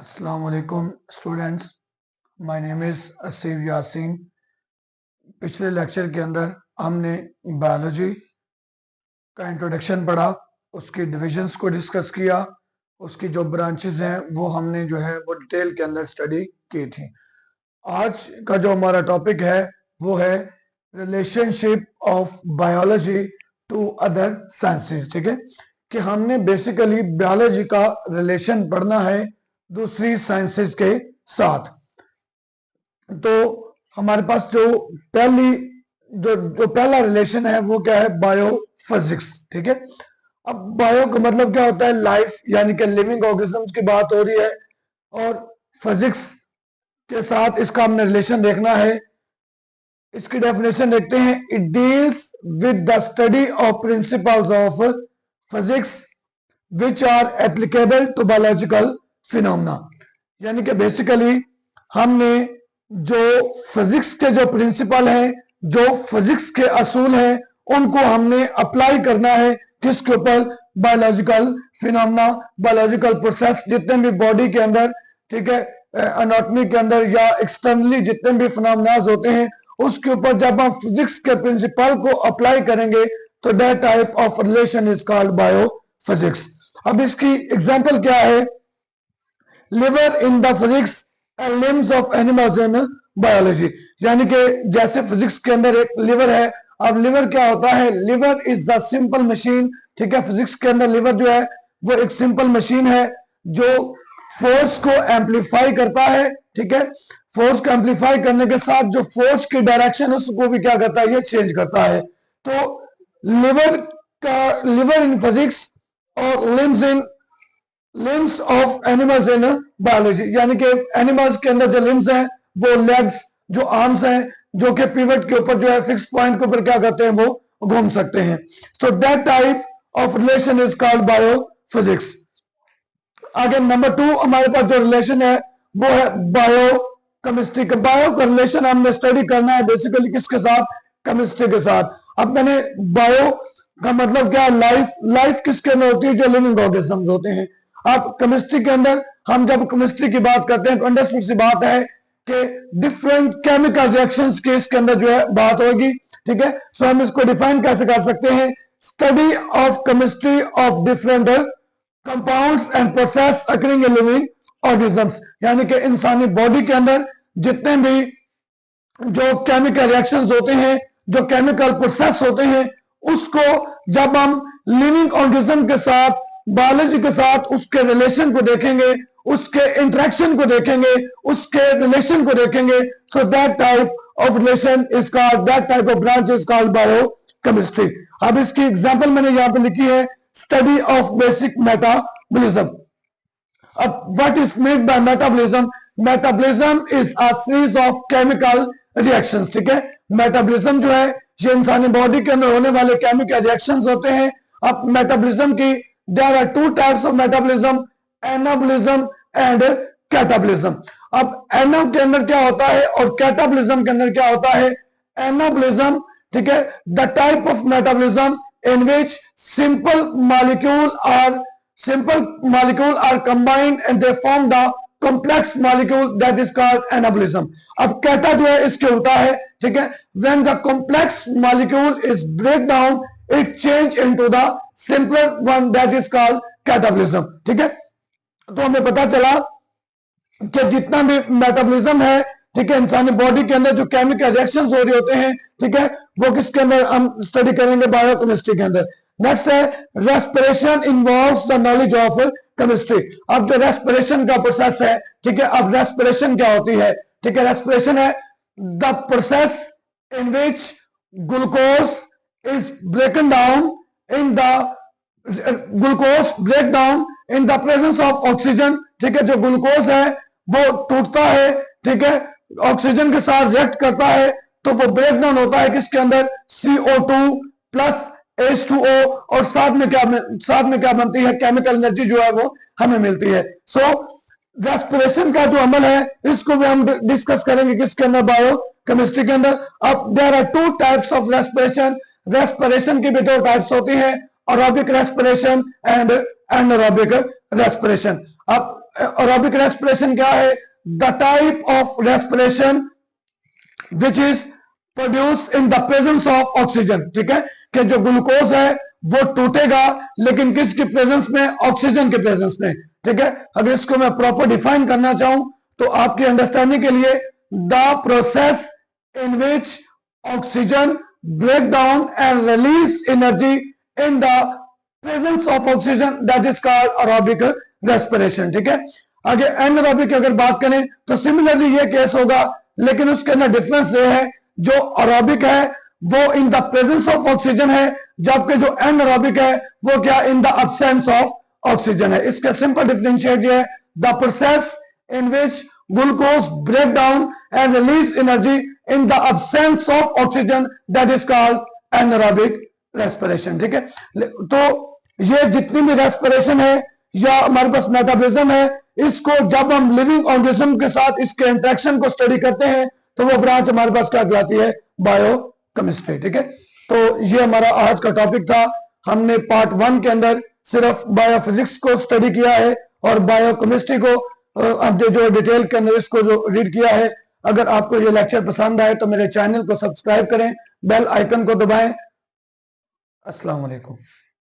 अस्सलाम वालेकुम students, my name is Asif Yasin. पिछले लेक्चर के अंदर हमने बायोलॉजी का इंट्रोडक्शन पढ़ा, उसकी डिविजन्स को डिस्कस किया, उसकी जो ब्रांचेस हैं वो हमने जो है वो डिटेल के अंदर स्टडी की थी। आज का जो हमारा टॉपिक है वो है relationship of biology to other sciences. ठीक है, कि हमने बेसिकली बायोलॉजी का रिलेशन पढ़ना है दूसरी साइंसेस के साथ। तो हमारे पास जो पहला रिलेशन है वो क्या है? बायोफिजिक्स। ठीक है, अब बायो का मतलब क्या होता है? लाइफ, यानी कि लिविंग ऑर्गेनिजम्स की बात हो रही है, और फिजिक्स के साथ इसका हमने रिलेशन देखना है। इसकी डेफिनेशन देखते हैं, it deals with the study of principles of physics which are applicable to biological phenomena. यानी कि बेसिकली हमने जो फिजिक्स के जो प्रिंसिपल हैं, जो फिजिक्स के असूल हैं, उनको हमने अप्लाई करना है किसके ऊपर? बायोलॉजिकल फिनोमेना, बायोलॉजिकल प्रोसेस, जितने भी बॉडी के अंदर, ठीक है, एनाटॉमी के अंदर या एक्सटर्नली जितने भी फिनोमेनास होते हैं, उसके ऊपर जब हम फिजिक्स के प्रिंसिपल को अप्लाई करेंगे तो that type of relation is called biophysics. अब इसकी एग्जांपल क्या है? Liver in the physics and limbs of animals in biology. यानी कि जैसे फिजिक्स के अंदर एक लिवर है, अब लिवर क्या होता है? Liver is the simple machine. ठीक है, फिजिक्स के अंदर लिवर जो है वो एक सिंपल मशीन है जो फोर्स को एम्पलीफाई करता है। ठीक है, फोर्स को एम्पलीफाई करने के साथ जो फोर्स की डायरेक्शन है उसको भी क्या करता है? ये चेंज करता है। तो लिवर इन फिजिक्स और limbs of animals in biology, यानी कि एनिमल्स के अंदर जो लिम्स हैं, वो लेग्स, जो आर्म्स हैं, जो कि पिवट के ऊपर जो है फिक्स पॉइंट के ऊपर क्या करते हैं? वो घूम सकते हैं। So that type of relation is called biophysics. आगे नंबर 2 हमारे पास जो रिलेशन है वो है बायो केमिस्ट्री का। बायो का रिलेशन हमने स्टडी करना है बेसिकली किसके साथ? केमिस्ट्री के साथ। अब मैंने बायो का मतलब क्या है? लाइफ किसके अंदर होती है? जो लिविंग ऑर्गेनिजम्स होते हैं। अब केमिस्ट्री के अंदर हम जब केमिस्ट्री की बात करते हैं तो अंडरस्टूड सी बात है कि डिफरेंट केमिकल रिएक्शंस के इसके अंदर जो है बात होगी। ठीक है, सो हम इसको डिफाइन कैसे कर सकते हैं? Study of chemistry of different compounds and process occurring in living organisms. यानी कि इंसानी बॉडी के अंदर जितने भी जो केमिकल रिएक्शंस होते हैं, जो केमिकल प्रोसेस होते हैं, उसको जब हम लिविंग ऑर्गेनिज्म के साथ, बायोलॉजी के साथ उसके रिलेशन को देखेंगे, उसके इंटरेक्शन को देखेंगे, उसके रिलेशन को देखेंगे, so that type of relation is called, that type of branch is called biochemistry. अब इसकी एग्जांपल मैंने यहां पे लिखी है, स्टडी ऑफ बेसिक मेटाबॉलिज्म। अब what is made by metabolism? Metabolism is a series of chemical reactions. ठीक है, मेटाबॉलिज्म जो है ये इंसानी बॉडी के अंदर होने वाले केमिकल रिएक्शंस होते हैं। अब मेटाबॉलिज्म की there are two types of metabolism, anabolism and catabolism. अब एना के अंदर क्या होता है और कैटाबॉलिज्म के अंदर क्या होता है? एनाबॉलिज्म, ठीक है, the type of metabolism in which simple molecule are combined and they form the complex molecule that is called anabolism. अब कैटा जो है इसके उल्टा है। ठीक है, when the complex molecule is break down it change into the simpler one that is called catabolism. ठीक है, तो हमें पता चला कि जितना भी मेटाबॉलिज्म है, ठीक है, इंसानी बॉडी के अंदर जो केमिकल रिएक्शंस हो रहे होते हैं, ठीक है, वो किसके अंदर हम स्टडी करेंगे? बायोकेमिस्ट्री के अंदर। नेक्स्ट है respiration involves the knowledge of chemistry. अब जो रेस्पिरेशन का प्रोसेस है, ठीक है, अब रेस्पिरेशन क्या होती है? ठीक है, रेस्पिरेशन है the process in which glucose is broken down in the glucose break down in the presence of oxygen. ठीक है, जो ग्लूकोज है वो टूटता है, ठीक है, ऑक्सीजन के साथ रिएक्ट करता है, तो वो ब्रेक डाउन होता है किसके अंदर? CO2 प्लस H2O, और साथ में क्या बनती है? केमिकल एनर्जी जो है वो हमें मिलती है। सो रेस्पिरेशन का जो अमल है इसको भी हम डिस्कस करेंगे किसके अंदर? बायोकेमिस्ट्री के अंदर। अब there are two types of respiration. Respiration की भी दो टाइप्स होती हैं, aerobic respiration and anaerobic respiration. अब एरोबिक रेस्पिरेशन क्या है? The type of respiration which is produce in the presence of oxygen. ठीक है, कि जो ग्लूकोज है वो टूटेगा लेकिन किसकी प्रेजेंस में? ऑक्सीजन के प्रेजेंस में। ठीक है, अगर इसको मैं प्रॉपर डिफाइन करना चाहूं तो आपकी अंडरस्टैंडिंग के लिए, the process in which oxygen break down and release energy in the presence of oxygen, that is called aerobic respiration. ठीक है, आगे एनारोबिक की अगर बात करें तो सिमिलरली ये केस होगा, लेकिन उसके अंदर डिफरेंस ये है, जो एरोबिक है वो in the presence of oxygen है, जबकि जो एनारोबिक है वो क्या? In the absence of oxygen है। इसका सिंपल डिफरेंशिएट ये है, the process in which glucose break down and release energy in the absence of oxygen, that is called anaerobic respiration. ठीक है, तो ये जितनी भी रेस्पिरेशन है या हमारे पास मेटाबॉलिज्म है, इसको जब हम लिविंग ऑर्गेनिज्म के साथ इसके इंटरेक्शन को स्टडी करते हैं तो वो ब्रांच हमारे पास क्या कहलाती है? बायोकेमिस्ट्री। ठीक है, तो ये हमारा आज का टॉपिक था। हमने पार्ट 1 के अंदर सिर्फ बायोफिजिक्स को स्टडी किया है और बायोकेमिस्ट्री को अब जो डिटेल के अंदर इसको जो रीड किया है। अगर आपको ये लेक्चर पसंद आए तो मेरे चैनल को सब्सक्राइब करें, बेल आइकन को दबाएं। अस्सलाम वालेकुम।